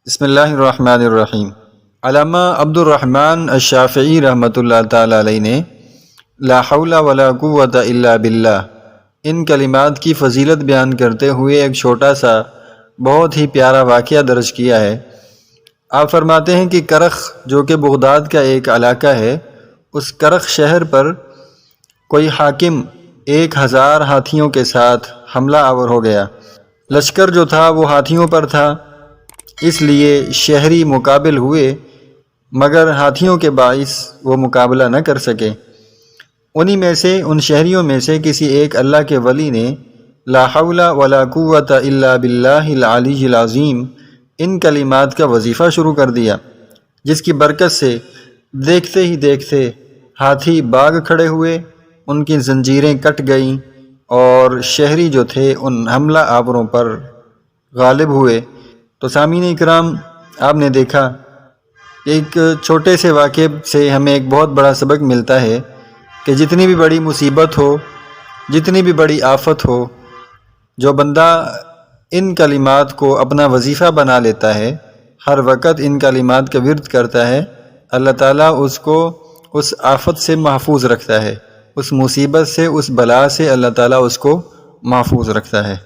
بسم اللہ الرحمن الرحیم۔ علامہ عبد الرحمن الشافعی رحمۃ اللہ تعالیٰ علیہ نے لا حول ولا قوۃ الا باللہ ان کلمات کی فضیلت بیان کرتے ہوئے ایک چھوٹا سا بہت ہی پیارا واقعہ درج کیا ہے۔ آپ فرماتے ہیں کہ کرخ جو کہ بغداد کا ایک علاقہ ہے، اس کرخ شہر پر کوئی حاکم 1000 ہاتھیوں کے ساتھ حملہ آور ہو گیا۔ لشکر جو تھا وہ ہاتھیوں پر تھا، اس لیے شہری مقابل ہوئے مگر ہاتھیوں کے باعث وہ مقابلہ نہ کر سکے۔ انہی میں سے ان شہریوں میں سے کسی ایک اللہ کے ولی نے لا حول ولا قوۃ الا باللہ العلی العظیم ان کلمات کا وظیفہ شروع کر دیا، جس کی برکت سے دیکھتے ہی دیکھتے ہاتھی باغ کھڑے ہوئے، ان کی زنجیریں کٹ گئیں اور شہری جو تھے ان حملہ آوروں پر غالب ہوئے۔ تو سامعین اکرام، آپ نے دیکھا ایک چھوٹے سے واقعے سے ہمیں ایک بہت بڑا سبق ملتا ہے کہ جتنی بھی بڑی مصیبت ہو، جتنی بھی بڑی آفت ہو، جو بندہ ان کلمات کو اپنا وظیفہ بنا لیتا ہے، ہر وقت ان کلمات کا ورد کرتا ہے، اللہ تعالیٰ اس کو اس آفت سے محفوظ رکھتا ہے، اس مصیبت سے، اس بلا سے اللہ تعالیٰ اس کو محفوظ رکھتا ہے۔